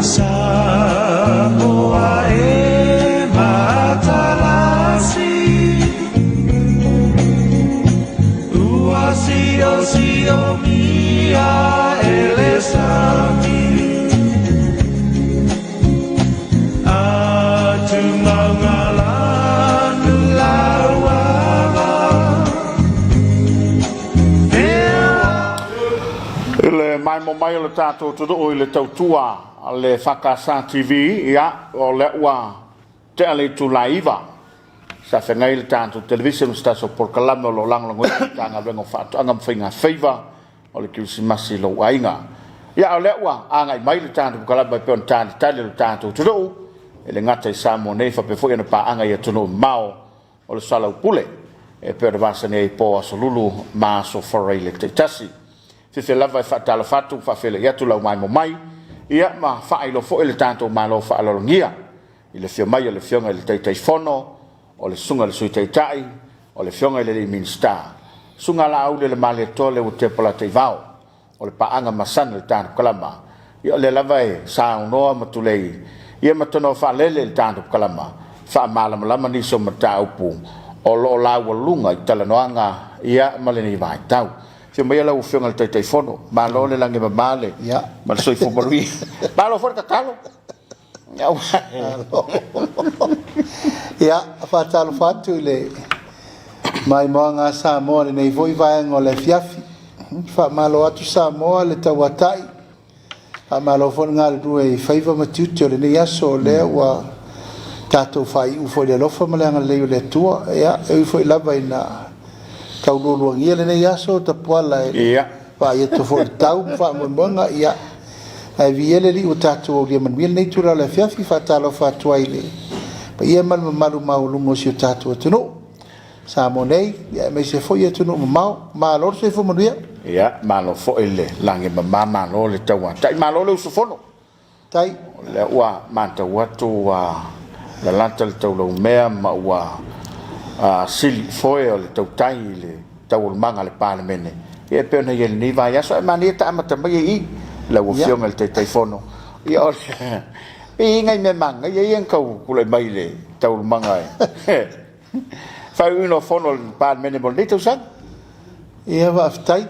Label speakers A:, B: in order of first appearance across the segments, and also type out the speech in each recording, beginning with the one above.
A: Samoa e matalasi Ua sio mia elesati Atu mangalandu lawala
B: Ile mai mo mai le tato to do ile tautua le EFKS TV ia o le ua te ale tu laiva sa fengai le tato television sta so por kalame lo lang ngoi tanga vengo fatu angam finga favor o le Christmas lo ainga ia o le ua anga mai le tato kalame pe on tani tali le tato to do ele ngata Samoa nei fa pe fo ina pa anga ia tuno mau o le Soalepule e per vasane po asolulu ma so forei le tasi se lava fa tala fatu fa fele ia tu lau mai mo mai ia ma fa ilo fo ele tanto ma lo fa lo ngia ile fio mai le fionga le tai fono o le sunga le sui tai tai o le fionga le minsta sunga la au le male tole o te pola te vao o le paanga masana le tanto kalama ia le lava e sa no ma tu le ia ma tono fa le tanto kalama fa mala lama ni so mata upu o lo la wa lunga tala noanga ia ma le ni vai tau se mai la ufenga le tai fono ma lo le lange male
C: ya
B: ma soi fo borui ma lo for katalo
C: ya fa talo fatu le mai moanga Samoa le nei voi vai ngole fiafi fa malo atu Samoa le tawatai fa malo for ngal due faiva matuto le nei aso le wa tato fai u fo le lofa malanga le le tua ya e fo lava ina kau lulu ngia le nei aso ta puala
B: ia
C: fa ia to fo tau fa monga ia ai viele li utato o le man vil nei tura le fiafi fa talo fa tuaile pa ia man malu maulungo si utato tuno Samoa nei ia me se fo ia tuno mau ma lor se fo manuia
B: ia ma lo fo ele lange ma lo le tawa tai ma lo le usofono
C: tai
B: le ua manta watu wa la lanta le tau lo mea ma ua sili foi o le tau tai le tau manga le palemene e pe na yel ni vai aso mani ta amata mai i la ua fionga le tai fono ia o e ngai me manga ia en kau kule mai le tau manga e fa uno fono le palemene bon dito sang
C: ia va tai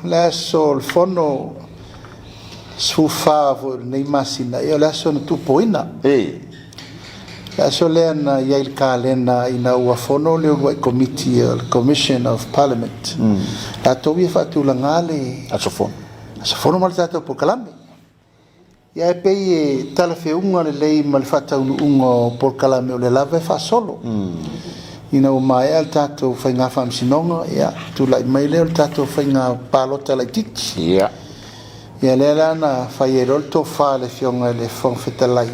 C: la sol fono su favor nei masina io la sono tu poina la solena ia il kalena ina ua fono le committee commission of parliament la tobi fa tu langale
B: a sofono
C: mal tato por kalame ia pe tala fe unga le lei mal fata unga por kalame le lave fa solo ina o mai al tato fa nga Faamisionare ia tu la mai le tato fa nga palota la tit
B: ia
C: ia le lana fa yerol to fa le fionga le fon fetalai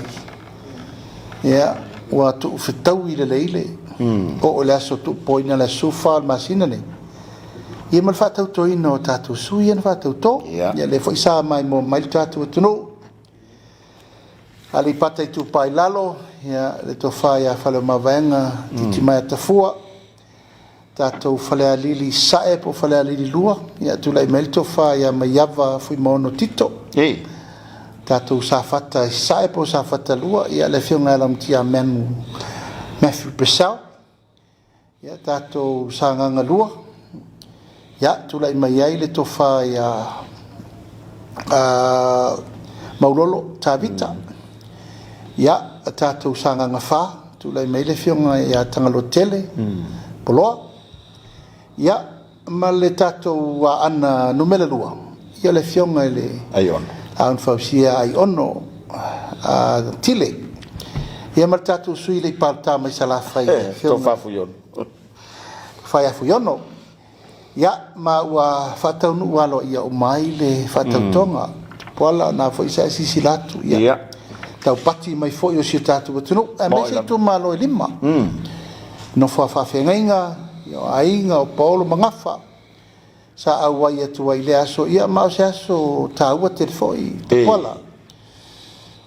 C: ia wa tu fetau ile leile o le aso tu poina le sufa masina ne ia mal fa tau to ino tato su ia fa tau to ia le foi sa mai mo mai tato tu no ali pata tu pai lalo ia le to fa ia fa le mavenga ti mai ta fua tato fa le alili sae po fa le alili lua ia tu lai melto fa ia mai yava fui mono tito tato sa fata sae po sa fata lua ia le fionga lam tia men Matthew Pesau ia tato sa nganga lua ia tu lai mai ai le to fa ia maulolo tavita ia tato sa nganga fa tu lai mai le fionga ia tangalo tele poloa ia ma le tato wa ana numele lua ia le fionga le
B: aion
C: aun fausia ai ono tile ia ma tato sui le parta mai sala fai
B: to fa fuyon
C: fai fuyono ia ma wa fatau nu walo ia o mai le fatau tonga pola na foi sa sisilatu ia tau pati mai foi o si tato tunu e me se tu malo lima no fa fenga ia ainga o paulo mangafa sa awai atu ai le aso ia ma se aso taua telefoi pola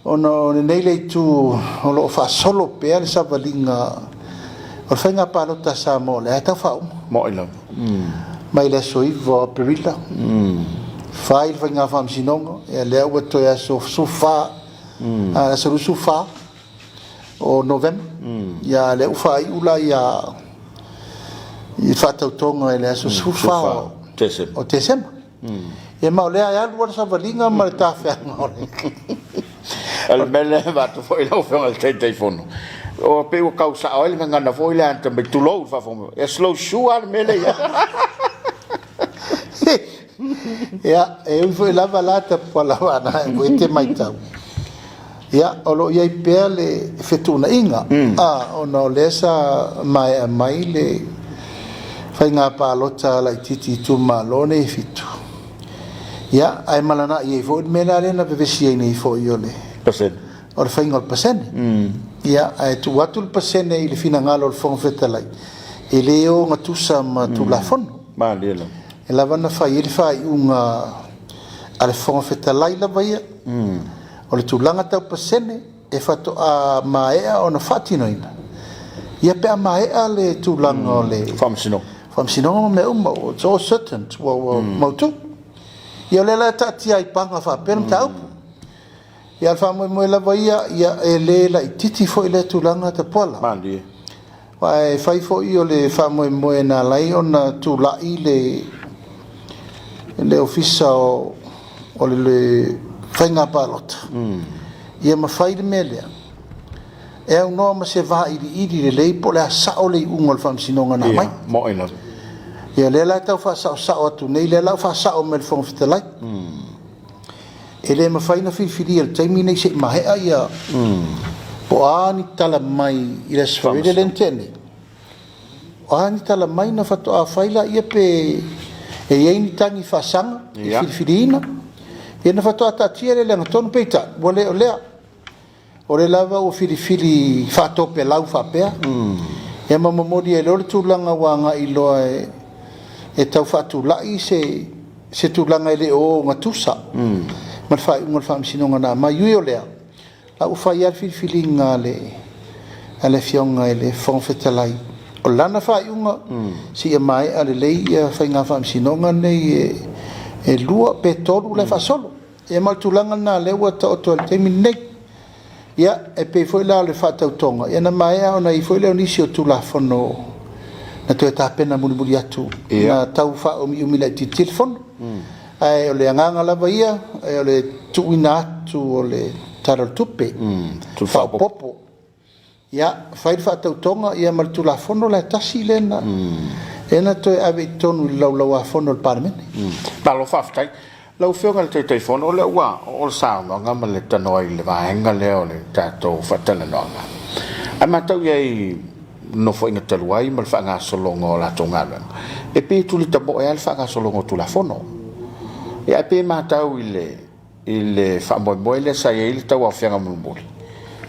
C: ono nei le tu o lo fa solo pe sa valinga o fenga palota Samoa le ta fa
B: mo ilo
C: mai le so ivo perila fai fenga Faamisionare e le o to aso sufa sa rusu fa o November ia le ufa ula ia i fatautonga ele aso sufa o December ia mau lea ia luar sa valinga ma le tawhianga o le
B: al mele va to foi lo fo al telefono o pe o causa o le ngana foi le anta me tu lo fa fo e slow shoe al mele
C: ia e foi lava lata pola wana e te mai tau ia o lo ia pe le fetuna inga o no lesa mai le fai ngā pālota lai titi tu malone fitu ia ai malana ia fo mena rena vevesi ai nei fo io le
B: percent
C: o le fai ngol percent ia ai tu watu le percent i le fina ngalo le fong fetalai e le o ngatusa ma tu la fon
B: ma le
C: e la vana fai ele fai unga ale fong fetalai la vaia o le tulanga tau percent e fato a maea o na fatinoina ia pe a maea le tulanga o le Faamisinoga me uma o so certain wo mautu ia le la tati ai panga fa per tau ia fa mo la vaia ia ele la titi fo ile tulanga te pola
B: mandi
C: vai fai fo io le fa mo na lai ona tu la ile le ofisa o le fainga palot ia ma fai de melia e un nome se va i le lei po le sa o le ungol Faamisinoga na mai
B: mo ina
C: ia le la tau fa sa tu nei le la fa sa o mel fong fitalai ele ma fai na fili el taimi nei se ma he ia po ani tala mai i le sfere lentene ani tala mai na fato a faila ia pe e ia ni tangi fa sanga filina ia na fato ata tiere le ngaton peita vole o lea o le lava o fili fa tope lau fa pea ia ma momodi e lor tulanga wanga i loa e tau fatu lai se tulanga ele o ngatusa ma fai ungol Faamisinoga na ma yui o lea la u fai al filinga ale fionga ele fong fetalai o lana fai unga si e mai ale lei fai ngā Faamisinoga nei e lua pe tolu le fa solo e mal tulanga na le wa ta o te minei ia e pe foi la le fatautonga ia na mai ona i foi le nisi o tula fono na tu ta pena muri atu na tau fa o mi le telefon ai o le nganga la vaia e o le tuina tu o le taral tupe
B: tu
C: fa popo ia fai fatautonga ia mal tula fono la tasi lena ena to ave tonu lau fono il parlamento
B: pa lo faftai lau fionga le telefon o le ua o sa no ngama le tanoi le vaenga le o le tato fatala no nga ama tau ye no foi na taluai mal fa nga solongo la tonga e pe tu le tabo e al fa nga solongo tu la fono e a pe ma tau ile fa mo le sa ye il tau afianga mulmul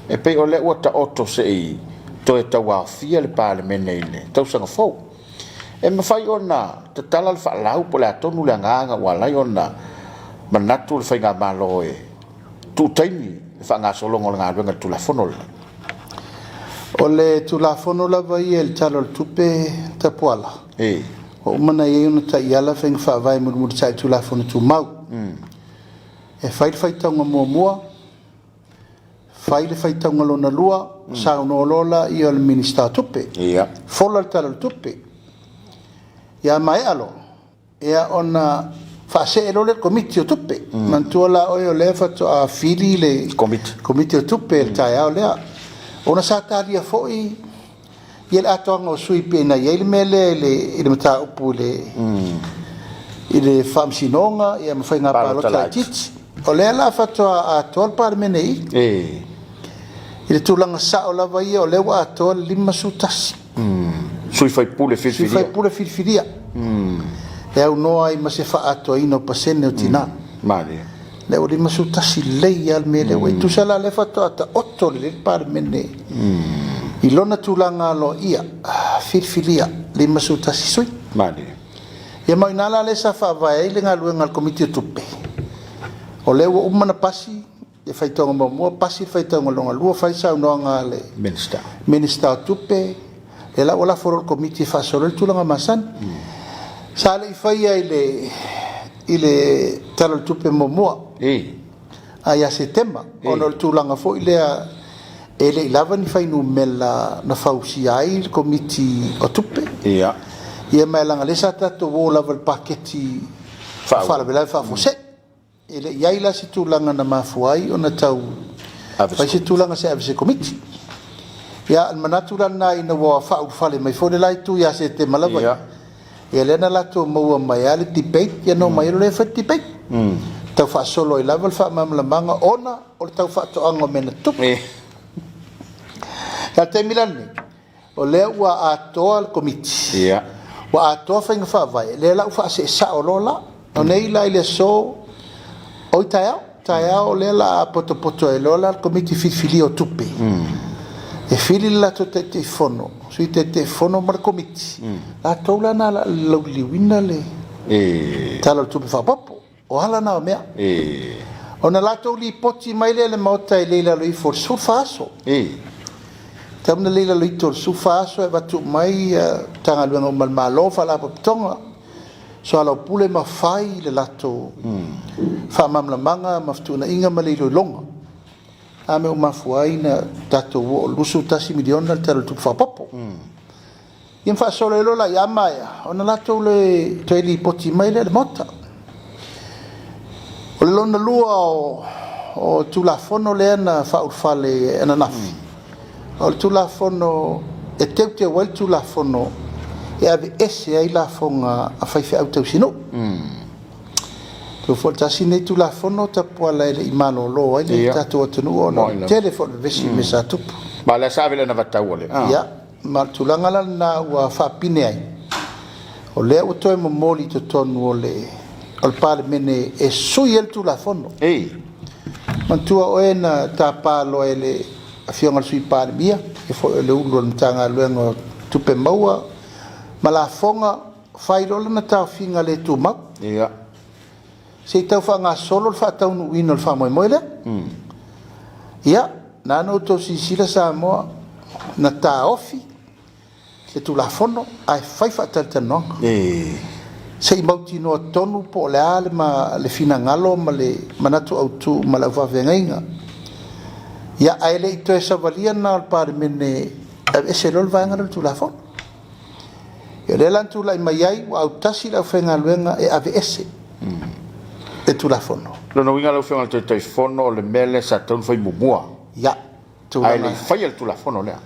B: e pe o le ua ta oto se i to e tau afia le parlamento ile tau sanga fo e ma fai ona te tala fa lau po la tonu le nga wala ona manatu le fai nga malo e tu taimi fa nga solongo nga nga tu la fono
C: o le tulafono la vai el talo tupe tapuala o mana ye una ta yala feng fa vai mur sai tulafono tu mau e fai tanga mo fai tanga lona lua sa no lola i al minister tupe fola talo tupe ya mai alo ya ona fa se lo le committee tupe mantuala o le fa a fili le committee tupe ta ya le ona sa taria foi yel atonga o sui pena yel mele le mata upule ile Faamisinoga ia ma fai nga palota tit o le la fato a tol parmene ile tulanga sa o la vai o le wa tol lima sutas
B: sui fai pule
C: filfilia e au no ai ma se fa ato ino pasene o tina
B: mali
C: le o lima sutasi lei al mele we tu sala le fato ata otto le parmene i lona tulanga lo ia filfilia lima sutasi sui
B: mali
C: ia mai nala le sa fa vai le ngalu ngal komiti tupe o le o umana pasi e fai tonga mo pasi fai tonga longa lua fai sa no ngale minister tupe e la ola for komiti fa solo tulanga masan sale i fai ile talo tupe momoa Ia setema ona le tulaga foʻi lea e leʻi lava ni fainu mela na fausia ai le komiti o tupe ia mai laga le sa tatou ō lava le paketi faalavelae faafoseʻi e leʻi ai la se tulaga na mafua ai ona tau fai se tulaga se avese komiti ia le manatu lana ina ua faaulufale mai foi le laitu ia setema lava ia lea na latou maua mai a le debate ia no mai le fa debate tau faasolo ai lava le faamamlamaga ona o le tau faatoʻaga o mena tupe ia taimi lani o lea ua atoa le komiti ia ua atoa faiga faavae lea lau faaseʻesaʻo lo la o nei la i le so o i taeao lea la apotopoto e lo la le komiti filifili o tupe e fili le latou teʻiteʻifono sui teʻiteʻifono ma le komiti latou lana lauliuina le tala le tupe faapopo o hala na o mea ona latou lipoti mai lea le maota e leila loifo o le sufaaso tauna leila loito o le sufaaso e watu mai tagaluega o malemālo faalapapotoga soalepule mafai le latou faamamlamaga ma fetuunaʻiga ma le iloiloga a me o mafua ai na tatou o lusu tasi miliona le tala le tupe faapopo ia faasolo e lo lai ama ea ona latou le toe lipoti mai lea le maota o le lona lua o tulafono lea na faaulufale ana nafi o le tulafono e teuteu ai le tulafono e ave ese ai lafoga a faifeʻau tausinuu fo tasi nei tulafono tapua la leʻi malōlō ai le tatou atunuu ona tele fo le vesi me sa tupu
B: ma le sa vele na vatau le
C: ia ma le tulaga lana ua faapine ai o lea ua toe momoli totonu o le palemene e sui e le tulafono mantua oe na tapalo e le afioga le sui palemia e foʻi le ulu o le matagaluega o tupe maua ma lafoga fai lo lana taofiga le tumau
B: ia
C: se tau faagasolo le faataunuuina o le faamoemoe lea ia na nou tosisila Samoa na taofi le tulafono ae fai faatalitanoaga seʻi mautinoa tonu po o le a le finagalo ma le manatu autu ma le aufaaveagaiga ia ae leʻi toe savalia na o le palemene ese lo le vaega le tulafono ia lea lana tulaʻi mai ai ua autasi le aufaigaluega e ave ese e tulafono
B: lona uiga lau fega le teʻiteʻifono o le mele sa taunu fai mumua
C: ia
B: ae le fai le tulafono lea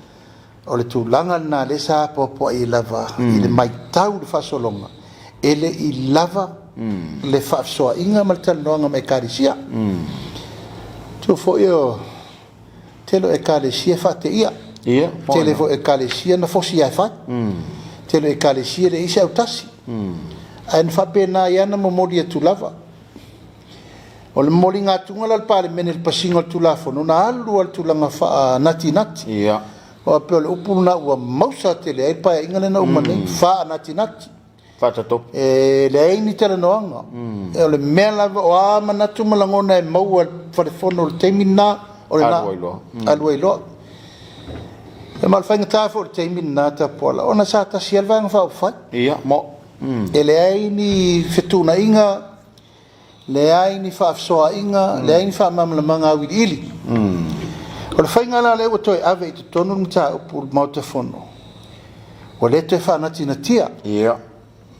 C: o le tulaga na le sa popo ai lava i le maitau le faasologa e leʻi lava le faafesoaʻiga ma le talanoaga ma ekalesia tu foʻi o telo ekalesia faateʻia tele foʻi ekalesia na fosi ae fai telo ekalesia leʻi se autasi ae na faapena ai ana momoli atu lava o le momoliga atuga la le palemene le pasiga o le tulafono na alu a le tulaga faanatinati o pe o le upu na ua mausa tele ai le paeaʻiga lena uma nei faanatinati
B: faatatopu
C: e leai ni talanoaga e o le mea lava o a manatu ma lagona e maua falefono o le taimina o le aluai loa e ma le faigatā foʻi le taimina tapuala ona sa tasi ai le vaega faaufai
B: ia mo
C: e leai ni fetuunaʻiga leai ni faafesoaʻiga leai ni faamamlamaga auiliili o le faiga la le ua toe ave i totonu le mataupu le maotafono ua lē toe faanatinatia
B: ia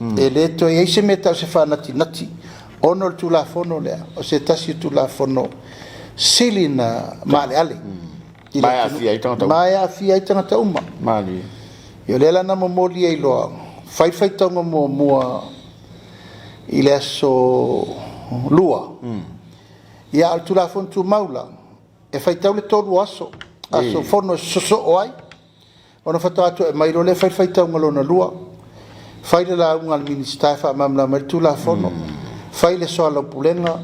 C: e lē toe ai se mea tau se faanatinati ona o le tulafono lea o se tasi o tulafono sili na maaleale
B: mae afia ai tagata uma
C: mae afia ai tagata uma
B: mali
C: ia lea lana momoli ai loa faifaitauga muamua i le aso lua ia o le tulafono tumaula e faitau le tolu aso fono e sosoo ai ona faatau atu e mailo le faifaitauga lona lua fai le lauga le minista faamamlama le tulafono fai le soalapulega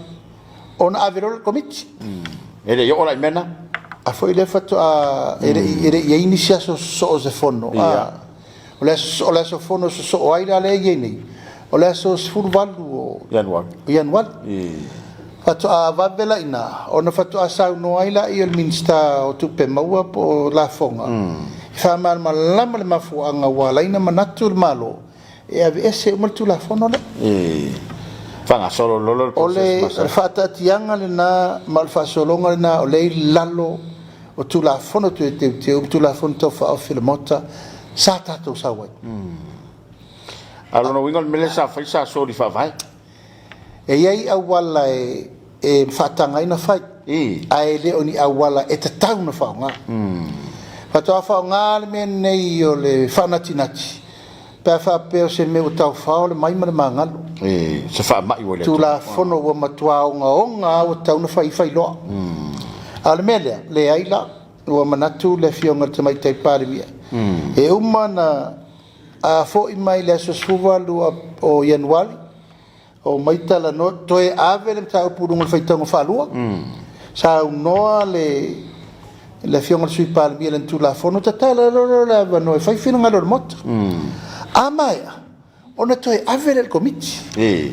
C: ona avelo le komiti
B: e leʻi oo lai mena
C: a foi le fatoa e leʻi ai nisi aso sosoo se fono o le aso fono sosoo ai la le iai nei o le aso 18 o ianuari fatoa vavelaina ona fatoa saunoa ai laʻi o le minista o tupe maua po lafoga faamalamalama le mafuaaga ua laina manatu le malo e ave ese uma le tulafono le
B: Whanga solo lolo
C: Ole whaatatianga le nā, mal whaasolonga le nā, o lei lalo, o tula whono tu e te tula whono tau wha au whila mota, sa tātou sa wai.
B: Alo no wingal mele sa whaisa sori whawai.
C: E iei awala e whaatangai na whai. Ai leo ni awala e te tau na whaonga. Whatoa whaonga le mea nei o le whanatinati. Pea whapeo se meo tau whao le maimare mangalo.
B: Se wha mai wale.
C: Tula whono wa matua onga o tau na whai loa. A le mea le aila, ua manatu le fionga te mai tei pare mia. E umana a fo i mai le aso suvalu o Januari, o maitala no, toe ave le mta upurunga le whaitonga whalua. Sa unoa le fionga le sui pare mia le tula whono, ta tala loro le avano e whaifina ngalo le mota. A mai, ona toe ave le komiti. Le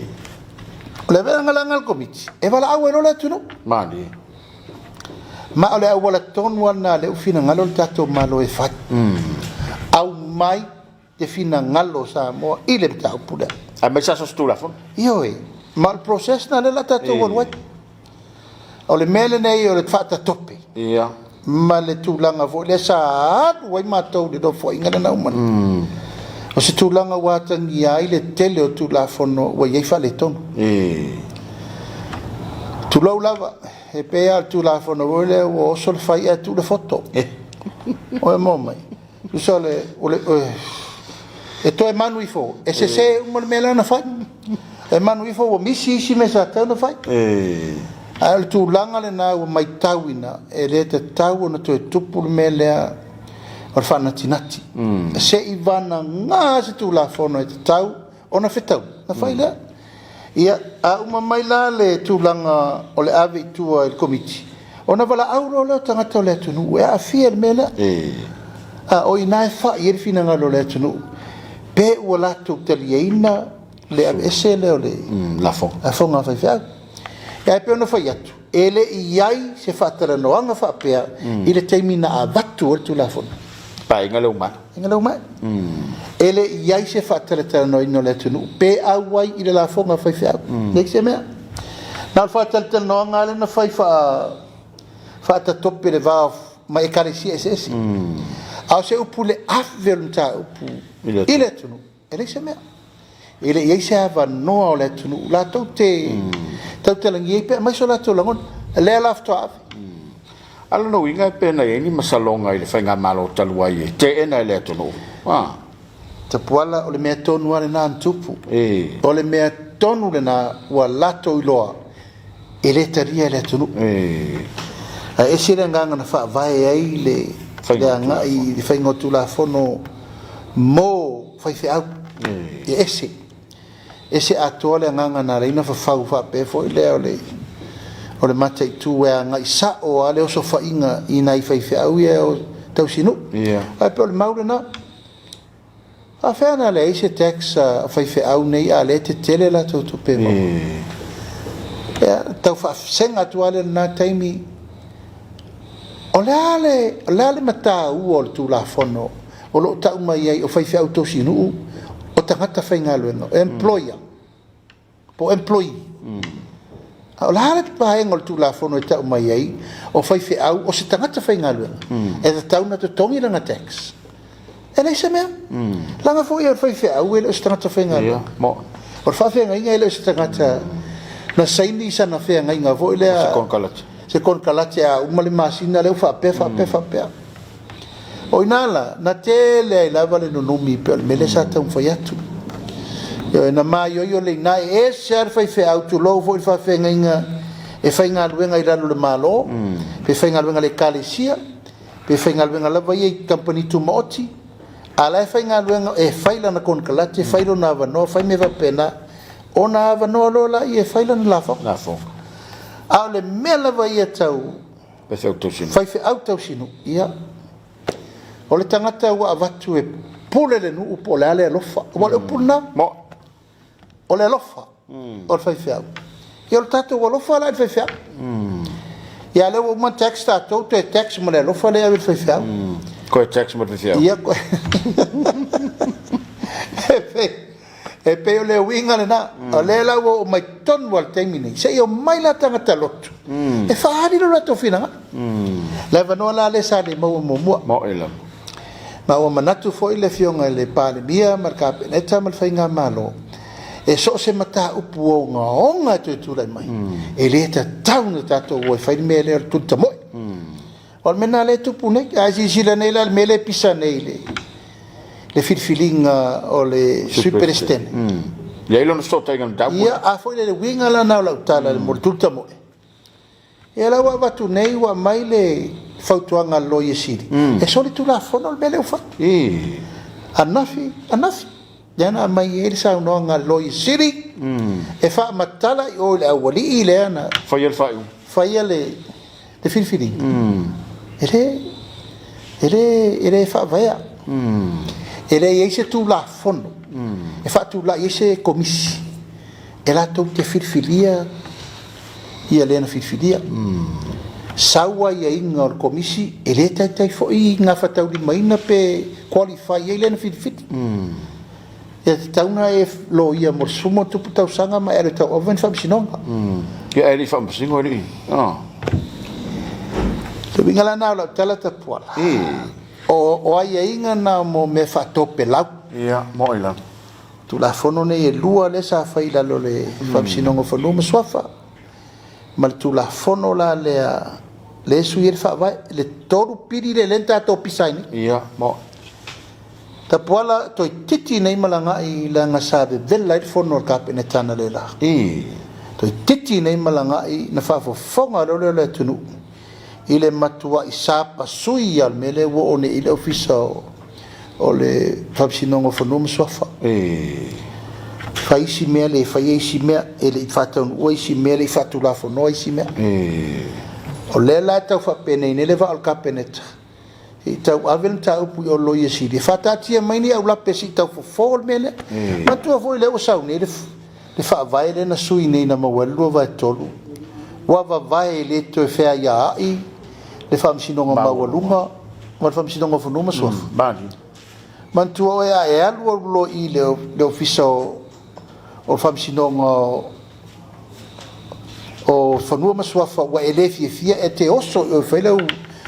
C: vera ngalanga le komiti, e wala awe no le tunu.
B: Mani.
C: Ma ole au wala tonu ana le ufina ngalo le tato malo e whai. Au mai te fina ngalo Samoa i le mta upura.
B: A me sa so stula fon?
C: Io e, ma il proces na le la tato wanwai. O le mele nei o le whata tope.
B: Ia.
C: Ma le tūlanga vo, le sa atu wai mātou le do fo ingana na umana. O se tūlanga wātangi ai le tele o tūla fono wa iei whale tonu. Tūlau lava, he pēa tūla fono wole o oso le whai a tūle foto. O e mō mai. Tuso le, e to e manu i fo, e se umane mele na whai. E manu i fo o misi isi me sa tau na whai. A le tūlanga le nā o mai tauina, e le te tau o na to e tupu le mele a o le whanatinati. Se i vana ngā se tūla fono e te tau, o na whetau, na whai lea. Ia, a uma mai la le tūlanga o le ave i tua i le komiti. O na wala auro leo tangata o le atunu, e a fia le mele. A o i nai wha i eri fina ngalo le atunu. Pe ua latu tali eina le ave ese leo le.
B: Lafo.
C: A fonga whai whiau. Ia pe ona whai atu. Ele i iai se whaatara noanga whaapea i le teimina a watu o le tūla fono.
B: Pa inga leu mai.
C: Inga leu mai. Ele iai se whaatara no ino le atunu. Pe au wai i le la fonga whai whiau. Nek se mea. Nā whaatara noanga le na whai whaatatope le vāo mai e kare si ese. Au se upu le afvelum ta upu i le atunu. Nek se mea. Ele iai se hava noa o le atunu. La tau te langi ei pe, mai so la tau langon. Lea la fto ave.
B: Ala no inga pena e ni masalonga i le whainga malo talua i e. Te ena i le atunu.
C: Te puala o le mea tonu ale nā antupu. O le mea tonu le nā ua lato i loa. E le taria i le atunu. E si le nganga na wha vai ai le anga i le whainga o tula fono mō whaiwhi au. E ese. Ese atoa le nganga na reina whawhau whapefo i leo le o le mata i tū e anga i sa o ale o so whainga i nai whaiwhi au i o tau sinu. Ai pe o le maure na. A whena le eise tax whaiwhi au nei a le te tele la tau tupe mo. Tau whaafsenga tu ale na taimi. O le ale mata u o le tū la whono. O lo tau mai ai o whaiwhi au tau sinu o tangata whainga luenga. Employer. Po employee. O la hara te pahenga o le tūla whono e tau mai ai, o whaiwhi au, o se tangata whainga luenga. E te tau na te tongi ranga tax. E nei se mea? Langa fo i o whaiwhi au, e le o se tangata whainga luenga. O le whawhenga inga e le o se tangata, na saini isa na whenga inga fo i lea.
B: Se konkalati.
C: Se konkalati a umale masina leo whapea. O inala, na te lea i lava le nonumi pe o le mele sa tau mwhai atu. Yo na mai yo le na e ser fai fe auto lo foi fa fenga inga e fainga luenga i lalo le malo pe fainga luenga le kalesia pe fainga luenga la vai company tu moti ala fainga luenga e faila na kon kalate failo na va no fai me va pena ona va no lo la e faila na la fo a le mela vai tau
B: pe fe auto sinu
C: fai fe auto sinu ia o le tangata wa avatu e pule le nu upo le ale lofa o le pulna
B: mo
C: o le lofa o le whaiwhiau. I o le tātou o lofa la le whaiwhiau. Ia leo o man tax tātou, te tax mo le lofa le le whaiwhiau.
B: Ko e tax mo le whaiwhiau.
C: Ia koe. e pe o le winga le na o le la o mai ton wal temini se io mai la tanga talot e fa ari lo to fina la vano la le sa le mo
B: ela
C: ma o manatu foi le fionga le pale bia marka e tamal fainga malo e so se mata upu o nga tu le mai e le ta tauna tato o fai me le tutta mo o mena le tu pune a si la nei la mele pisa nei le filfilinga o le superstene
B: ya ilo no sto tainga da
C: ia a foi le winga la na la tala le mortuta mo e la wa tu nei wa mai le fautuanga lo yesiri e soli tu la fono le mele fa anafi yana mai e sa no nga lo yesiri e fa matala o le awali ile ana fa le filfilinga ele fa vai ele ese tu la fono e fa tu la ese komisi e la tu te filfilia ia le na filfilia sawa ia inga o komisi ele tai foi nga fa tau di maina pe qualify ele na filfili e tauna e lo ia mo sumo tu tau sanga ma era tau oven fa sinonga
B: ia ele fa singo ni
C: te bingala na la tala ta pola o ai inga na mo me fa tope lau
B: ia mo ila
C: tu la fono ne e lua le sa fa ila lo le fa sinonga fa no swafa mal tu la fono la le su ir fa vai le toru piri le lenta to pisaini
B: ia mo
C: ta pola to titi nei malanga i la nga sabe vela il fono ka pe netana le la to titi nei malanga i na fa fo fonga lo le tunu ile matua i sapa sui al mele wo one ile ofisa o le fabsinongo fonum sofa faisi mele faisi me ele fata un oisi mele fatu la fo noisi me o le la ta fa pene ne le va al capenet e ta avel ta upu o lo yesi di fata tia maini au la pesi ta fo mele matua vo ile o sau ne le fa vai le na sui ne na mawelu va tolu wa va vai le to fe ya ai le famisinonga mawalunga ma famisinonga fonuma sofa
B: bani
C: mantu o ya e alu lo i le ofisa o famisinonga o fonuma sofa wa ele fia e te oso o fele o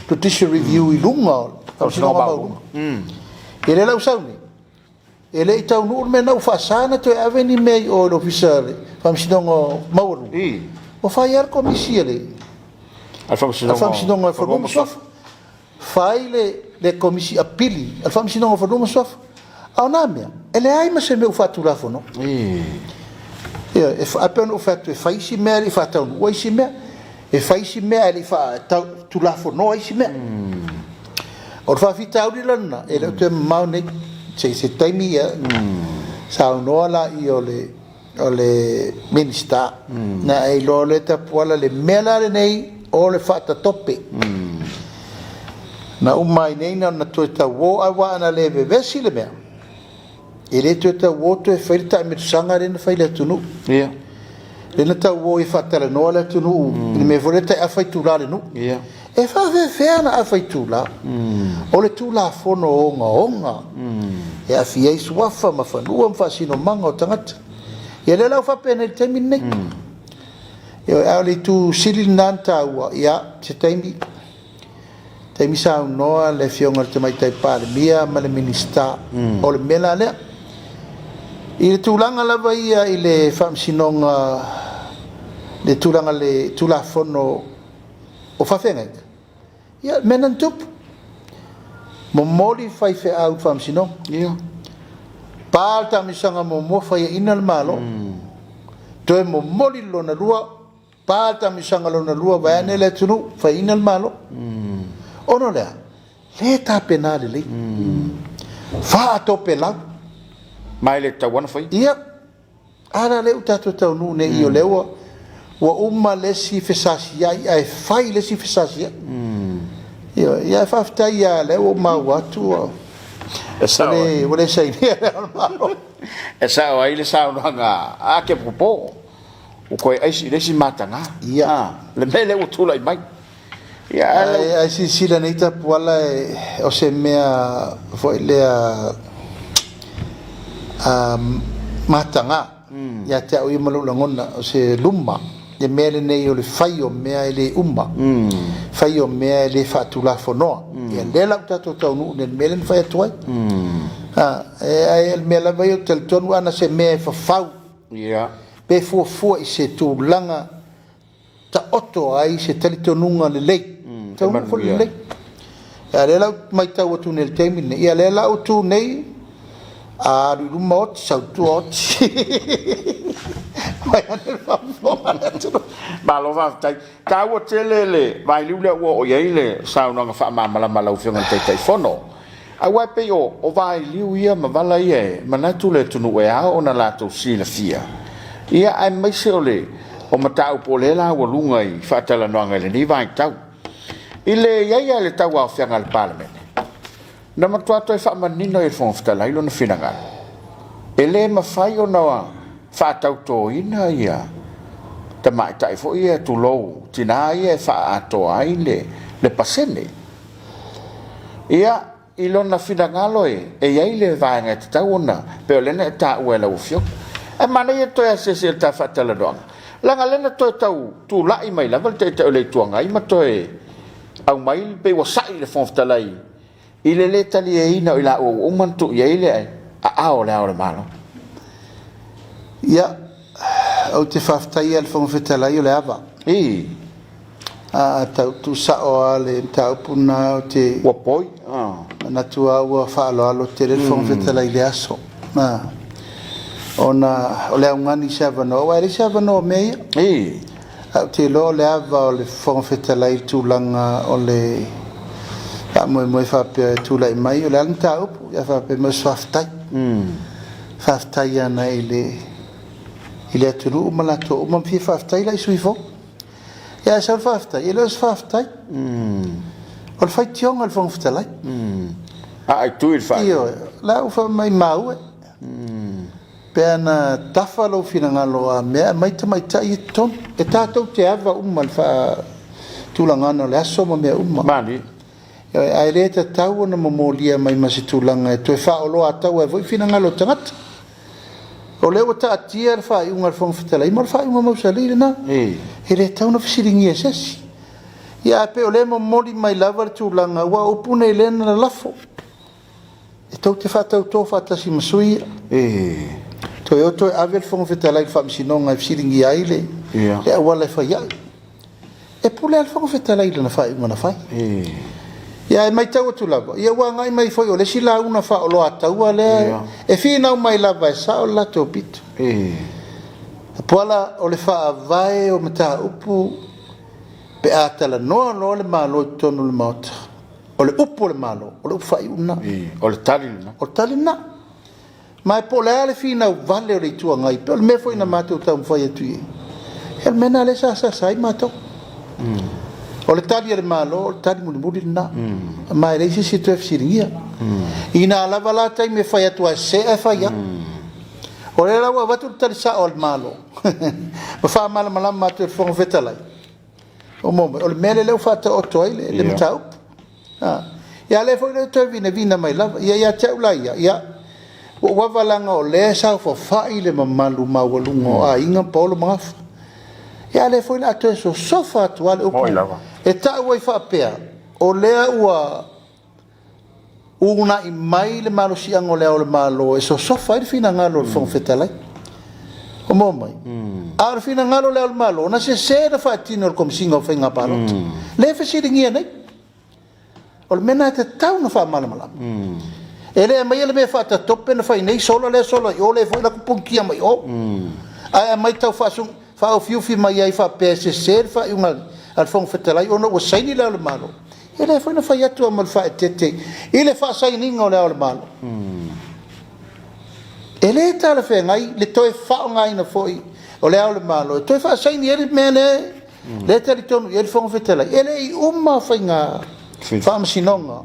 C: petition review i lunga famisinonga mawalunga ele la usauni ele i tau nuur me nau fasana to aveni mei o le ofisa famisinonga mawalunga o fai ar komisi ele Alfamsinonga fonuma sofa fai le komisi apili alfamsinonga fonuma sofa au namia ele ai ma se me ufatu la fono ia e apen ufatu e faisi me e fata un oisi me e faisi me ele fa tu la fono oisi me o fa fita uri lana ele te mau ne se taimi ia sa no la i ole minister na e lo le ta pola le mela nei o le fata tope na umai nei na toita wo awa na le vesi le mea e le toita wo to e faita me sanga re na faile tunu
B: ia
C: le na ta wo e fata le no le tunu me voleta a faitu la le nu
B: ia
C: e fa ve na a faitu la o le tu la fono onga e a fia isu wafa ma fanua mfa sino manga o tangata e le lau fa pene te minne io ali tu silil nanta wa ya se taimi sa no le fionga te mai tai pale mia ma le minista o le mela le il tulanga la vaia ile famsinonga le tulanga le tulafono o fa fenga ya menantup mo moli fai fe au famsinonga
B: ia
C: palta misanga mo fai inal malo to mo moli lo na lua palta misanga lo na lua va nele tunu fa inal malo ono le ta penale le fa to pela
B: mai le tawana fai
C: ia ara le utato tau nu ne io lewa wa umma le si fesasi ai fai le si fesasi ia fa fta ia le o ma watu le wole sai ne malo
B: esa o ai le sa nga a ke popo o koi ai si le si matanga
C: ia
B: le mele o tula mai ia
C: ai si la neita pola o se mea foi le matanga ya te o malu langona o se luma le mele nei o le fai o mea ele umma fai o mea ele fatula fonoa e le la tato tonu le mele fai toi el mele vai o tel tonu ana se mea fa fau pe fu i se tu langa ta oto ai se tele tonunga le lei tonu fo le lei ya le la mai tau tu nel temine ya le la tu nei a lu mot sa tu ot
B: ba lo va tai ka wo tele vai lu le wo o ye le sa no fa ma mala fiona te fono a wa pe o vai liu ia ma vala ie ma na tu le tunu e a ona la tu si la fia ia ai mai se ole o mata o pole la wo lunga i fa tala no ngale ni vai tau ile ia le tau a fianga al parliament na ma tu ato e fa manino e fon sta la ilo na finanga ele ma fai o na fa tau to ina ia ta mai tai fo ia tu lo tina ia fa ato ai le pasene ia ilo na finanga lo e ia ile va nga tau na pe le na ta uela u fio e mana ia to se ta fa tala do langa lena to tau tu la i mai la val te le tuanga i ma to e au mai pe wa sai le fon sta lai ile le tali e ina ila o mantu ia ile a o le malo
C: ia o te faftai al fon fetala yo le ava a tau tu sa o ale tau puna o te
B: wapoi
C: na tu a wa fa lo te le fon fetala ile aso ona o le ngani sava no wa le sava no me a te lo le ava o le fon fetala i tu langa o le a mo fa pe tu la mai o le anta o ya fa pe mo saftai faftai ana ile tu ma la to ma fi faftai la suifo ya sa faftai ile os faftai o le fai tion al fon fetala
B: ai tu il fa
C: io la o fa mai mau pena tafalo finangalo a me mai tai ton e tatou te ava fa tulangana le aso ma me
B: mani
C: ai reta tau na momolia mai masitulanga e to fa o lo atau e voi finangalo tangat o le wata atia fa i unga fon fitala i mar fa i mo sali na e re tau na fisiringi esesi ya pe o le momoli mai lavar tulanga wa opune le na lafo e tau te fa tau to fa tasi masui to yo to avel fon fetala fa msinonga fsiringi aile e wala fa ya e pule al fon fetala ile na fa na fa ya mai tau tu lava ya wa ngai mai foi ole sila una fa lo atau le e fina mai lava sa o la to pit pola ole fa vai o mata upu pe atala no le malo tonu le mot ole upu le malo ole fa una
B: ole
C: talina mai pola le fina vale o tu ngai pe me foi na mata tau foi tu el mena le sa sai mato o le tali le malo o le tali muli na mai le si tu fsiringia ina lava la tai me fai atu se e fai o le la wa tu tali sa o le malo ma fa mal malam ma tu fon fetala o mo o le mele le fa ta o toi le mtau ya le foi le tu vina mai lava ya tau la ya wa valanga o le sa fo fai le mamalu mawalungo a inga polo maf ya le foi la tu so sofa tu ale o e ta wai fa pea o lea ua una i mai le malo si ango lea o le malo e so sofa i fina ngalo le fong fetalai o mo mai a fina ngalo lea o le malo na se da fa tino o komsinga o fenga parot le fa siringia nei o le mena te tau na fa malamala e le mai le me fa ta tope na fa nei solo i o le foi la kupunkia mai o a mai tau fa sung fa o fiu mai ai fa pese fa i unga al fong fetalai ona o saini le malo ele foi na fai atu amal fa tete ele fa saini ngo le malo ele ta le fe ngai le toi fa ngai na foi o le malo toi fa saini ele mene le territorio ele fong fetalai ele i umma fa nga fa msinonga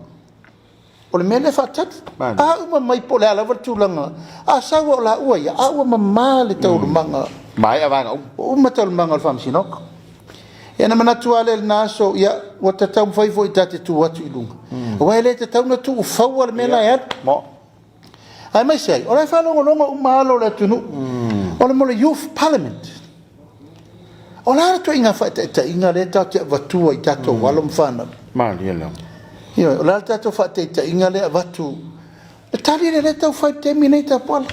C: o le mele fa tat a umma mai pole ala vertulanga a sa o la ua ya a umma mal te o manga
B: mai avanga
C: umma te o manga fa msinonga e na manatu ale na so ya wata tau fai foi tate tu watu ilunga wa ele te tau na tu fau al mena ya mo ai mai sei ora fa longa umalo le tunu ora mo le youth parliament ora to inga fa te inga le ta te vatu i tato walom fana
B: ma liela
C: io ora tato fa te inga le vatu e tali le ta fa te mineta pol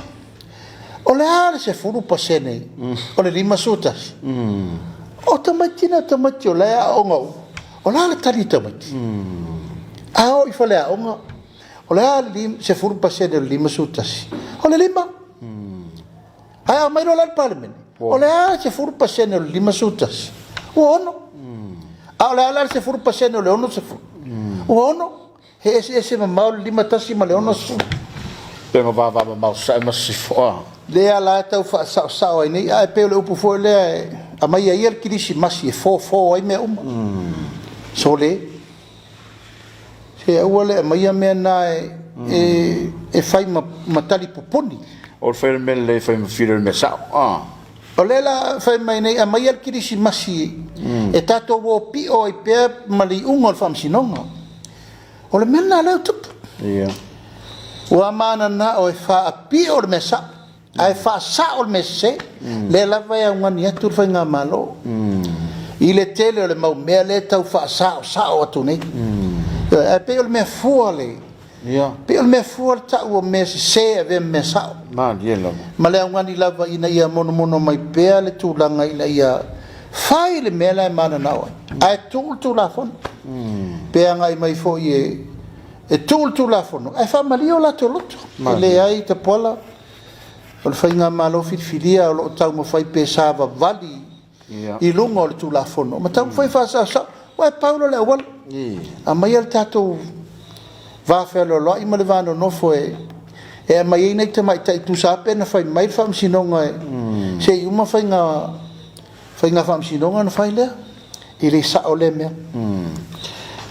C: ora se furu pasene ora lima sutas automatina tomatio le ongo ora le tali tomati o i fale ongo ora lim se furu pasene lima sutas ora lima ai mai no al parliament ora se furu pasene lima sutas ono ora se furu pasene le ono se furu ono ese mau lima tasi ma le ono su
B: pengo va mau sa ma si fo
C: le ala tau fa sa ai nei ai pe le upu fo le a mai ai el kirisi masi fo ai me so le se ole mai me na e fai matali poponi
B: o fai me le fai me filo me sa
C: ole la fai mai nei a mai el kirisi masi e tato wo pi o i pe mali ungol fam sinonga ole me na le tup wa mana na o fa pi o me sa ai fa sa o me se le la vai a ngani atu fa nga malo i le tele o le mau me le tau fa sa o tu nei e pe o me fuale pe o me fuale ta o me se ave me sa
B: ma dielo
C: ma le ngani lava ina ia mono mai pe le tu langa ina ia fai le me la mana na ai tu la fon pe ngai mai fo ye e tu la fon ai fa malio la to luto le ai te pola o fai nga malo filia o tau mo fai pe sava vali i lungo le tu la fono ma tau fai fa sa wa paulo le wal a mai el tato va felo lo i malevano no foi e mai nei te mai tu sa pena fai mai fam sinonga se uma fai nga fam sinonga no fai le i le sa o le me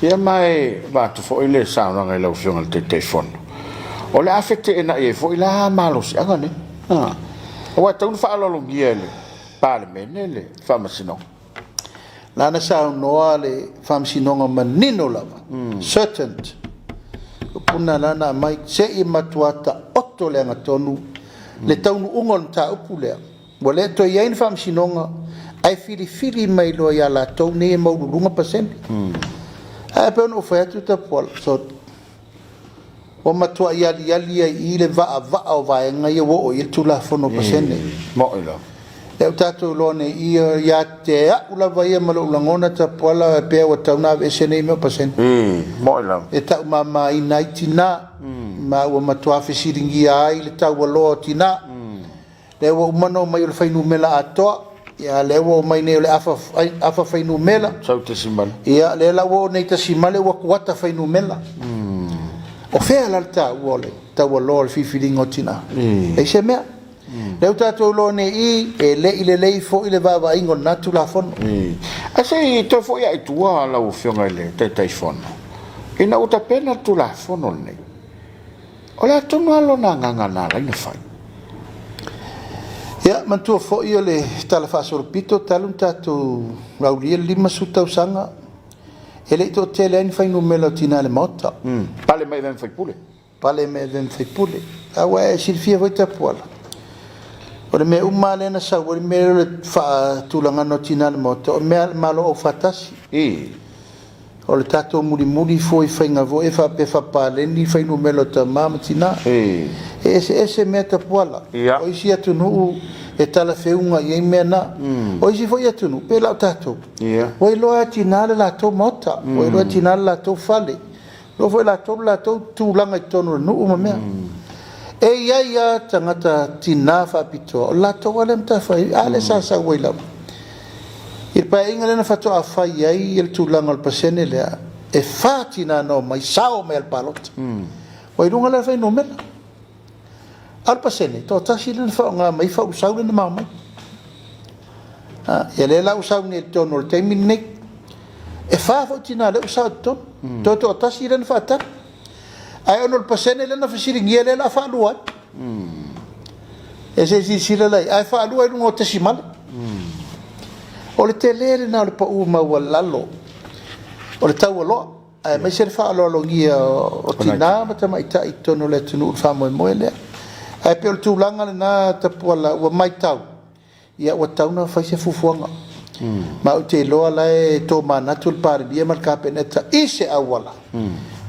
B: ia mai va tu fo ile sa no ngai lo fiona te telefono o le afete na e fo ila malo si anga ne o tau fa lo giele parliament le famasino
C: lana sa no ale famsinonga manino lava certain puna lana mai se i matuata otto le ngatonu le taunu ungol ta upule wole to yain famsinonga ai fili mai lo ya la to ne mo lunga percent ai pe no fa tu ta pol so o matua yali i le va o vai ngai o i tu la fono percent
B: mo ilo
C: e tato lone i ya te ula vai malo langona ta pola pe o tauna ese nei me percent
B: mo ilo
C: e ta mama i naitina ma o matua fisiringi ai le ta lo tina le o mano mai le fainu mela ato ya le o mai ne le afa fainu mela
B: sau te simal
C: ya le la o nei ta simale o kwata fainu mela o fea l'alta uole ta lo al fifilingo tina e se mea le tato lo ne i e le fo i le va ingo natu la fon
B: a sei to fo ia tua la o fionga le te telefono ina uta pena tu la fono ne ola to no lo na nganga na la ne fai
C: ya man tu fo io le tala fa sorpito talun tato rauli lima suta usanga ele to tele en fai numero tina le mota
B: pale mai ben fai pule
C: awa silfia voi ta pola ora me umale na sa ora me le fa tulanga no tina le mota o me malo o fatasi o le tato muri foi fainga vo e fa pe fa pale ni fai numero ta mama tina ese meta pola o isi atu no e tala feunga i mena o isi foi atu no pe la tato o lo tina la to mota o lo tina la to fale lo foi la to tulanga i tono no uma me e ia tangata tina fa pito la to wala mta fai ale sa wela il pa ingale na fato a fai ai il tulanga al pasene le e fatina no mai sao me al palot o irunga la fai no mela al pasene to tasi le fa nga mai fa usau le mama e le la usau ne tono le termine e fa tina le usau to tasi le fa ta ai ono il pasene le na fasiri ngiele la fa luat e se si la ai fa luat un otesimal o le tele na le pa uma walalo o le tawalo ai mai se fa lo ngia o tina ma ta mai ta itono le tunu fa mo le ai pe o tūlanga le nā tapuala ua mai tau ia ua tauna fai se fufuanga ma o te loa lai tō manatu le pāribia ma le kapeneta i se awala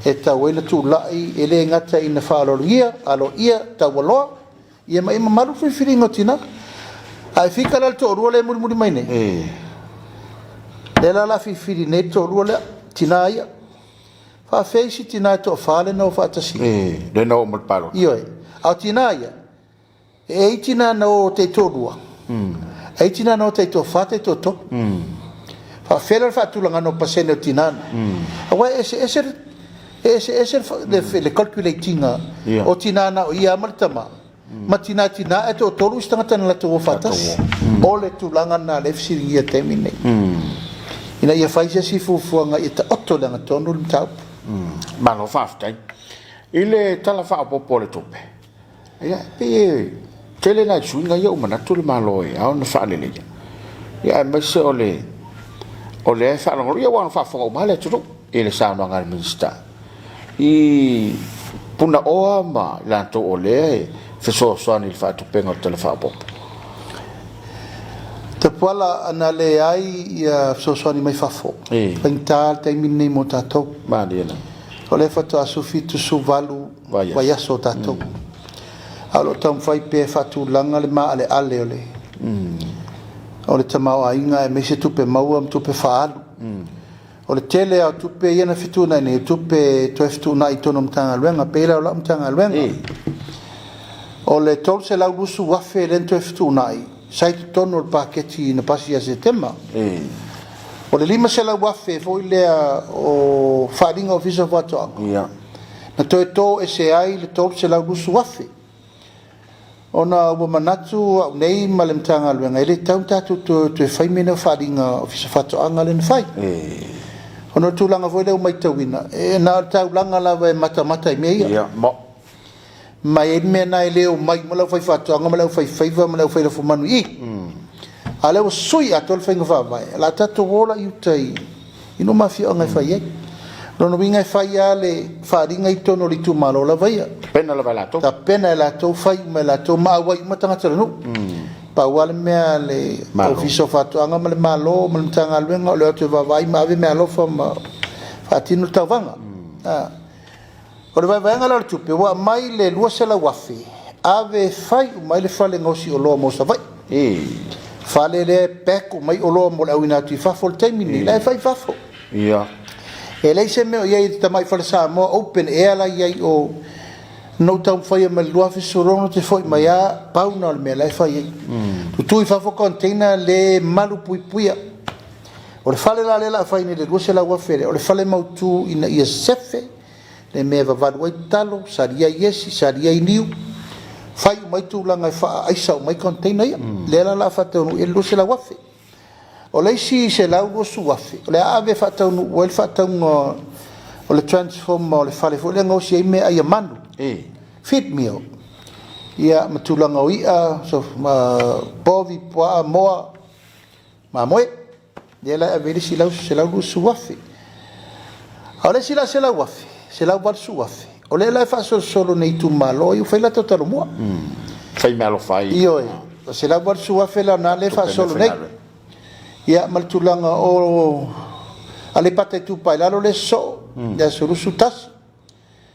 C: e tau e le tūlai e le ngata i na whaalologia alo ia tau aloa ia ma ima maru whiwhiringo tina ai whika la le tō rua le muri mai ne le la la whiwhiri ne tō rua le tina ia whawheisi tina tō whale no whaatasi
B: le no mo paro
C: io e au tina ia e tina no te tō rua e tina no te tō whate tō tō whawhera whaatulanga no pasene o tina awa ese le calculatinga o tina na o ia martama ma tina e tō tōru istangata na lato o whatas o le tūlanga na le fsiri ia temi nei ina ia whaisia si fufuanga i ta oto langa tonu le tau
B: malo whaftai i le tala whaapopo le tope ia pe tele na suinga ia umanatu le malo e au na whaalele ia mai se o le whaalongoro ia wana whaafonga umale turu i le saunoanga le minista i puna oa ma lanto o le fesoasoani le whaatupenga o tala whaapopo
C: te puala ana le ai ia fesoasoani mai whafo painta te minei mo tātou
B: maariana
C: o le whatu asufi tusu valu vai aso tātou alo tam fai pe whaatulanga le maa ale ale ole o le tamau ainga e meise tupe maua tupe whaalu o le tele au tupe iana fituna ne tupe to fituna i tono mtanga luenga pela o la mtanga luenga o le tol se lau lusu wafe len to fituna i sai tono le paketi na pasi a setema o le lima se lau wafe foi lea o wharinga ofisa whatoanga na to e to e se ai le tol se lau lusu wafe ona ua manatu au nei ma le mtanga luenga ele tau tatu to e whaimena wharinga ofisa whatoanga le na whai ono tūlanga foi leo mai tauina e nā taulanga lawa e mata i mea mai e mea nai leo mai malau fai whatoanga malau fai whaiva malau fai lafu manu i a leo sui a tol whainga whawai la tato wola i utai ino mafia o ngai whai e nono winga e whai a le wharinga i tono li tu malo la vai
B: pena la vai lato
C: ta pena la to whai me la to maa wai matanga taranu pa wale mea le ofiso whatoanga ma le malo ma le mtanga luenga o leo te wawai ma ave mea lofa ma whatino tauwanga o le waiwaianga la le tupe wa mai le lua se la wafi ave whai u mai le whale ngosi o loa mosa vai whale le peku mai o loa mo le au inatu i whafo le taimini le whai whafo e lei se meo iai tamai whale Samoa open air la iai o no tau fai me lua fisorono te foi mai a pauna le me lai fai tu fa fo container le malu puipuia o le fale la lela fai ni le lua se la wa fere o le fale mautu ina ia sefe le me va va wai talo saria yesi saria iniu fai mai tu langa fa ai sa mai container ia le la fa tau e lua se la wa fe o le si se la lua su wa fe le ave fa tau no wel fa tau o le transform o le fale fo le ngosi ai me ai manu fit meal ia matulanga o ia so povi poa moa ma moe dela avere si lau se lau suafi ole si la se lau wafi se lau bar suafi ole la fa solo nei tu malo io fai la totalo moa
B: fai malo fai
C: io se lau bar suafi la na le fa solo nei ia matulanga o ale pate tu pai la le so ya solo sutas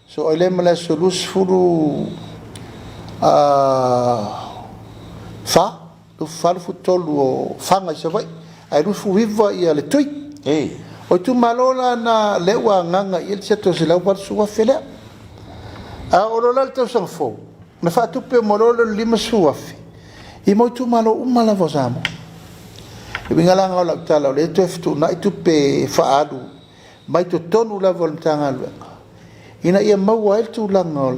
C: so ele mala solus furu fa do fal futolo o fanga se vai ai lu fu viva ia le tui o tu malola na lewa nganga il se to se la war suwa fele a orola to san fo na fa tu pe mololo lima suwa fi i mo tu malo umala vosamo e bingala ngala tala le to ftu na tu pe fa adu mai to tonu la voltanga ina ia maua el tu langa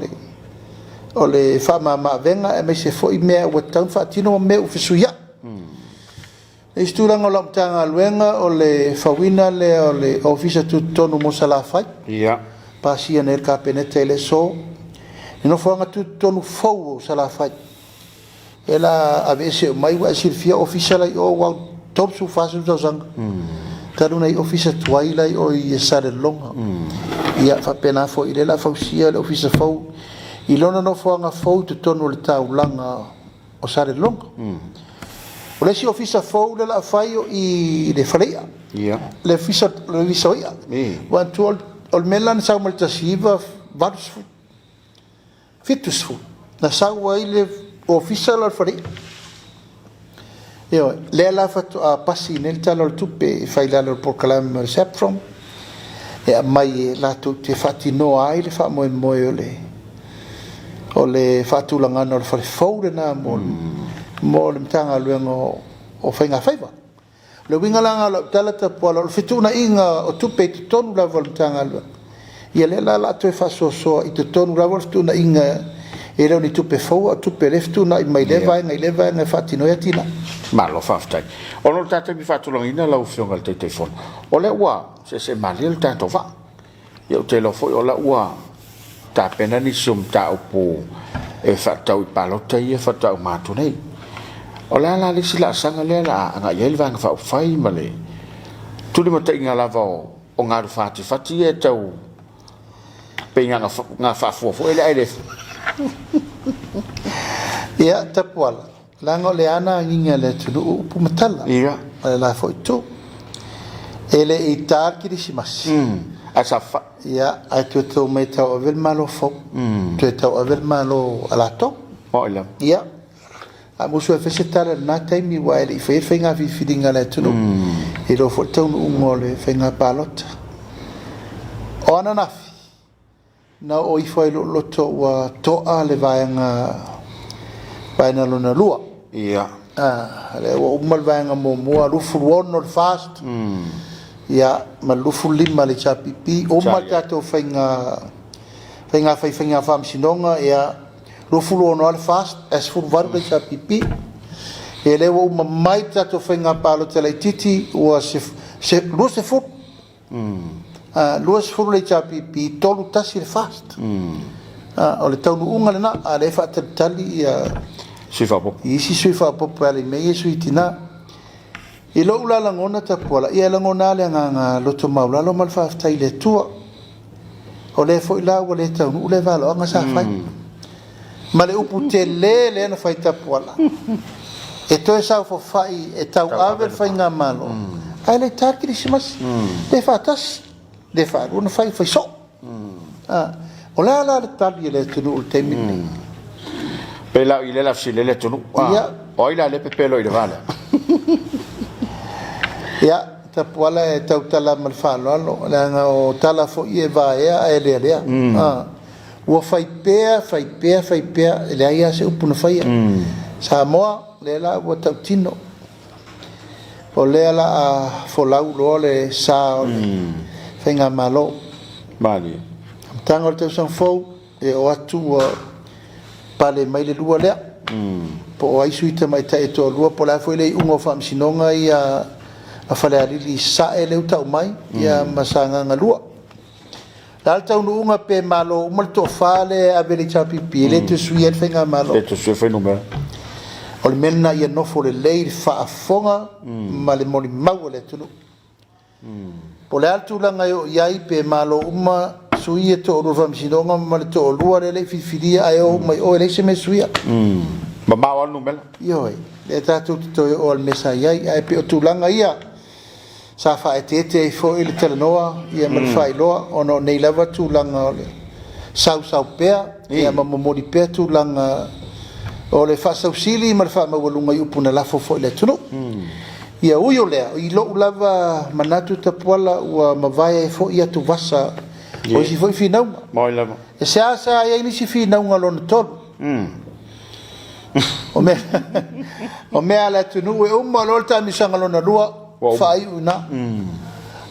C: ole fa ma venga e me se foi me o tan fa tino me o fisuia e stu langa lo tanga luenga ole fawina le ole ofisa tu tonu mo sala fai pasia nel capenete le so no fo tu tonu fo sala fai ela avese mai wa sirfia ofisa la o wa top su fasu zang taruna i ofisa tuaila o i sare longa ia fa pena fo ile la fausia le ofisa fo I lona no foanga fou te tonu le taulanga o sare longa. O le si ofisa fou le la faio I le faria. Le ofisa le visoia. Wan tu ol melan sa mal tasiva varus fu. Fitus fu. Na sa wai le ofisa la faria. Io le la fatto a passi nel talo tuppe fai la por calam reception. E mai la tu te fatti no ai le fa mo le. O le fatulanga no le fole na mo le mtanga luengo o fainga faiva le winga langa lo talata pola o fituna inga o tupe te tonu la vol mtanga lu ia le la to fa so I te tonu la vol fituna inga e le ni tupe fo tupe le fituna I mai leva nga fatino ya tina
B: ma lo fa ftai o no tata mi fatulanga ina la ufionga le telefon o le wa se mali le tanto va io te lo fo o la wa ta pena ni sum ta opo e fatau palota ia fatau matu nei o la le sila sanga le la nga yel vang fa fai male tu le mata inga lava o nga fati e tau pe nga fa fo ele
C: ia tapwala lango le ana nginga le tu pu matala
B: ia
C: la fo tu ele I tar kirisimas
B: asa fa
C: ia ai tu mai tau avel malo fo tu tau avel malo alato
B: o ila
C: ia a musu e fese na taimi wa ele fe fenga fi fidinga le tu e lo fo tau ngole fenga palot ona nafi na o I foi lo to wa to ale vaanga vaina lona lua
B: ia
C: le o mal vaanga mo lufu wonor fast ia malufu lima le chapipi o matato fenga Faamisionare ia lufu no al fast as fu var le chapipi ele o mai tato fenga palo tele titi o se lu se fu lu se fu le chapipi tolu tasi fast o le tau unga le na ale fa tali ia
B: sifa
C: po pale me suitina I lo ula langona ta pola ia langona le nga loto maula lo mal fa tai le tua o le fo ila o le tau u le valo nga sa fai ma le upu te le na fai ta pola e to sa fo fai e tau ave fai nga malo ai le tar Christmas le fatas le fa una fai so o la tali le tunu te mi
B: pe la ile la file le tunu o ila le pepelo I le vale
C: ia tapuala e tautala mal falo langa o tala fo I e va e le ua fai pea le ia se upuna fai Samoa le la ua tautino o le la fo lau lo le sa fenga malo
B: mali
C: tango te san fo e o atu pale mai le lua le po ai suita mai ta e to lua po la fo le ungo Faamisionare ia a fale ali sa ele uta mai ia masanga ngalua dal tau unga pe malo molto fale a vele chapipi le te sui el fenga malo
B: le te sui fenomeno
C: o le mena ia no fo le lei fa fonga ma le moli mau le tulu po le altu langa ia I pe malo sui e to ro Faamisionare ma le to lua le fifiria ai o mai o le se me suia
B: ma mau anu mela
C: yo le tatu to o le mesa ia ai pe o tulanga ia sa fa e fo ile telenoa ia mal fai loa ono nei lava tu langa ole sau pea ia mamomori pea tu langa ole fa sau sili mal fa mawalunga upuna la fo ile tunu ia uyo le I lo lava manatu tapuala ua mavai fo ia tu vasa o si foi finau
B: moi lava
C: e sa ia ni si finau ngalon tolu o me ala tunu e lolta mi sangalona lua fai una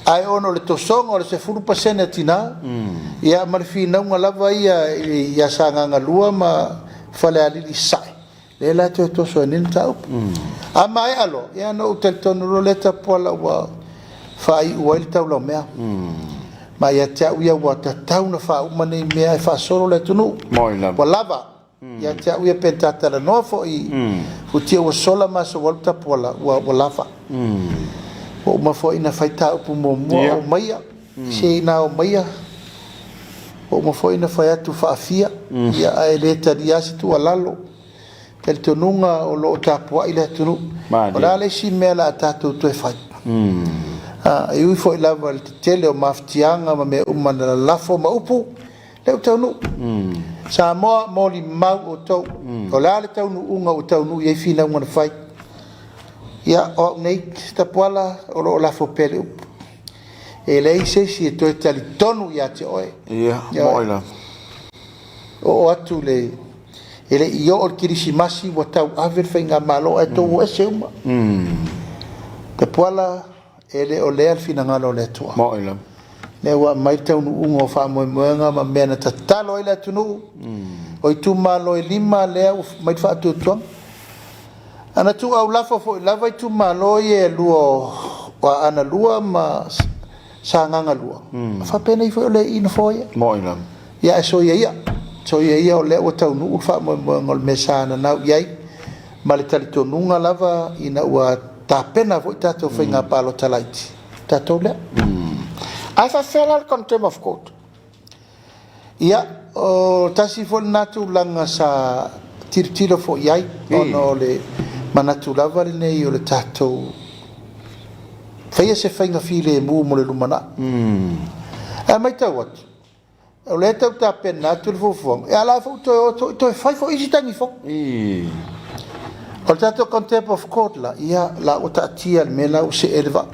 C: ai ono le tosonga le se furu pasene tina ia marfina unha lava ia sanga lua ma fale ali sai le la to so nin tau ama ai alo ia no tel tono le ta pola wa fai uel tau lo mea ma ia tau ia wa tau na fa umane mea fa solo le tunu wa lava ia tau ia pentata la no fo I futia wa sola ma so volta pola wa lava o ma fo ina fai tau pu mo o maia se ina o maia o mo foi na foi atu faafia ia ai le taria si tu alalo tel tonunga o lo tapua ile tunu o la le si mela tatu tu fai e ui foi lava le tele o maftianga ma me umana lafo ma upu le tonu Samoa moli mau o tau o la le tau unga o tau nu ye fina ngona fai ia o nei tapuala o lo lafo pele upu e lei se si to tali tonu ia te oe
B: ia moila
C: o atu le ele io o kirisimasi wa tau ave fenga malo e to o se uma tapuala ele o le al fina ngalo le tua
B: moila
C: le wa mai tau nu ungo fa mo moenga ma mena tatalo ile tunu o tu malo e lima le mai fa tu tu ana tu au lafo fo lava tu malo ye luo wa ana lua ma sanganga lua fa pena i fo le in fo ye
B: moila
C: ya so ye o le o tau nu fa mo ngol mesana na ye male tali to nunga lava ina wa ta pena fo tato fenga palo talaiti tato le
B: I fell contempt of court.
C: Ia, o tasi fo natu langa sa tirtiro fo iai, ono le manatu lava le nei o le tatou. Faia se whainga file mu mo le lumana. E mai tau atu. O le tau ta pena atu le fufuang. E ala fo to e fai fo isi tangi fo. O le tatou contempt of court la, ia la o ta tia le mela o se eleva.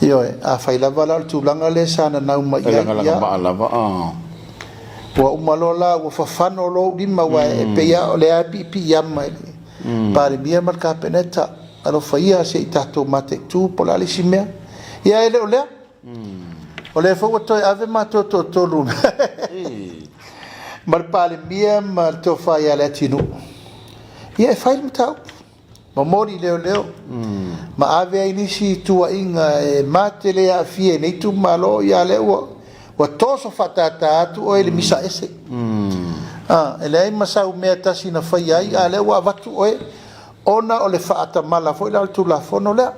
C: Yo a fai lava la tu langa le sana na uma ia
B: ia lava
C: wa umalola wa fafano lo lima wa pe ya le api pi yama pare mia marka peneta alo faia se itato mate tu pola le simea ia ele ole fo to ave mato to lu mar pale mia mar to faia le tinu ia fai mtau Mamori leo ma ave inisi tua inga e matele a fie nei tu malo ya leo wa toso fatata atu o ele misa ese ele ai masau me tasi na fai ai a leo avatu oe ona o le faata mala foi la tu la fono le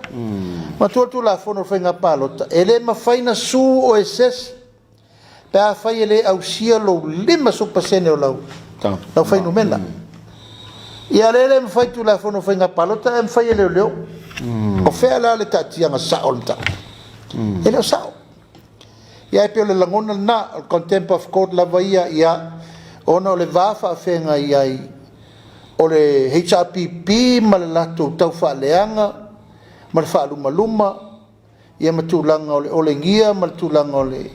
C: ma tu la fono fenga palota ele ma fai na su o eses pa fai ele au sia lo lima su pasene o lau la fai no mena ia lele me fai tu la fono fenga palota me fai leo o fea la le tati anga sa olta ele sa ia pe le langona na contempt of court la vaia ia ona le vafa fenga ia o le HRPP ma le lato tau fa leanga ma le fa luma ia matulanga o le ngia ma tulanga o le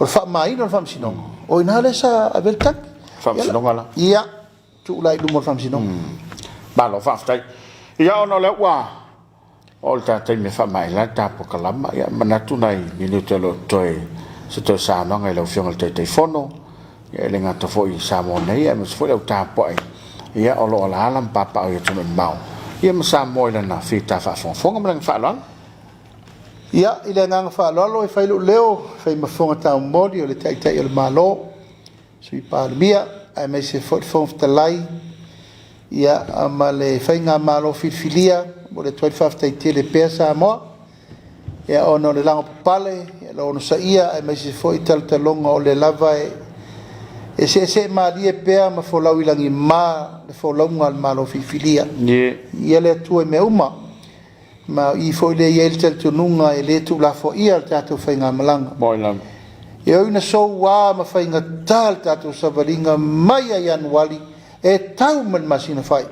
C: fa mai no fa msino o ina le sa aveltak
B: fa msino ngala
C: ia tu lai lu mo fam sino
B: ba lo fa stai ia ono le wa o ta te me fa mai la ta po kalama ia manatu nai minuto lo toi se to sa no ngai lo fiong te telefono ia le ngata foi sa mo nei ia me foi o ta po ia o lo la lam papa o tu mau ia me sa mo le na fita fa fon me fa lon
C: ia ile ngang fa lo e fai leo fai ma fonga ta modi o le tai o malo sui pa mia ai me se fot te lai ia amale fainga malo filia mo le 12 tai tele pesa mo ia ono le lango pale ia lo no saia ai me se foi tal longa o le lava e se ma die pe ma fo lau ilangi ma le fo longa al malo filia ia le tu me uma ma I foi le ia tel tununga e le tu la fo ia tato fainga malanga
B: boilang
C: e ina so wa ma fainga tal tato savalinga mai ai anuali e tau man masina fai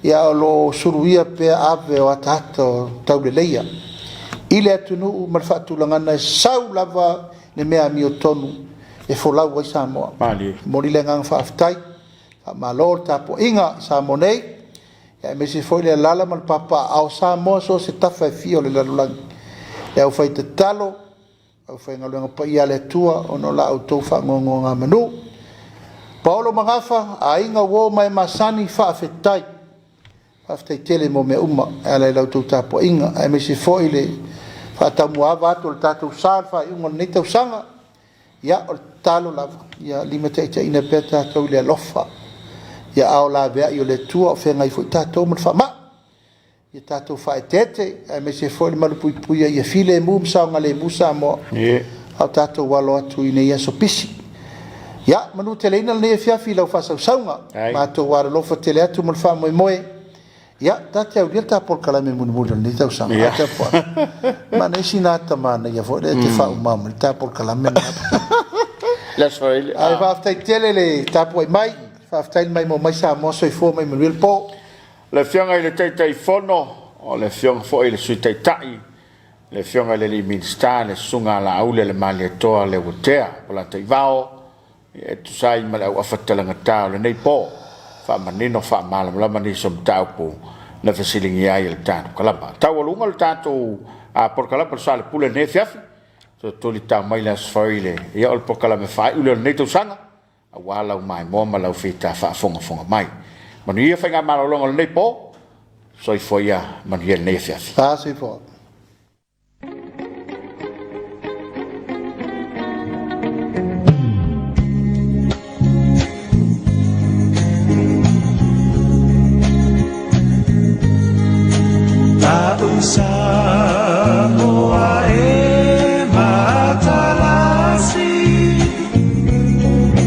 C: ia lo suruia pe ave o tato tau le leia ile atunu ma fatu langana sau lava le mea mi otonu e folau wa Samoa mori le ngang fa aftai fa malor tapo inga Samonei e me se foi le lala mal papa au Samoa so se tafa fio le lalang e au fai te talo au fai ngaluenga pa ia le tua ono la au tau fa ngonga manu Paulo Magafa a inga wo mai masani fa afetai aftai tele mo me uma ala la tau tapo inga e me se foi le fa tamu ava to tatu salfa inga nei tau sanga ya o talo lava ya limite te ina peta to le lofa ya au la vea yo le tua fe ngai foi tato mo fa ma ya tato fa tete e me se foi mal pui pui ya file mum sa ngale musa mo au tatou walo atu i nei aso pisi ia manu te leina le fiafi lau fasausaunga matou waro lofa tele atu mo le faamoemoe ia tate au lia tapol kalame munumulu ni tausanga ate po mana isina tamana ia fo le te faumama le tapol kalame
B: Let's very.
C: ai va aftai tele le tapo mai fa aftai mai mo mai sa mo so fo mai mo po
B: Le fianga i le teitai fono, o le fianga fo i le sui teitai, le fianga le li minsta, le sunga la aule le mali e toa le watea, o la tei vao, e tu sai ma le au afatalanga tau le nei po, fa manino fa malam, la mani som tau po, na fasilingi ai le tatu kalapa. Tau alunga le tatu a por kalapa le Soalepule ne fiafi, so tuli tau mai le asfaile, ia o por kalapa fai, ule le nei tau sanga, a wala u mai mo ma lau fita fa fonga mai. Manu ia whainga marolonga le nei po, so i foia manu ia nei fiafi.
C: so fo
A: Samoa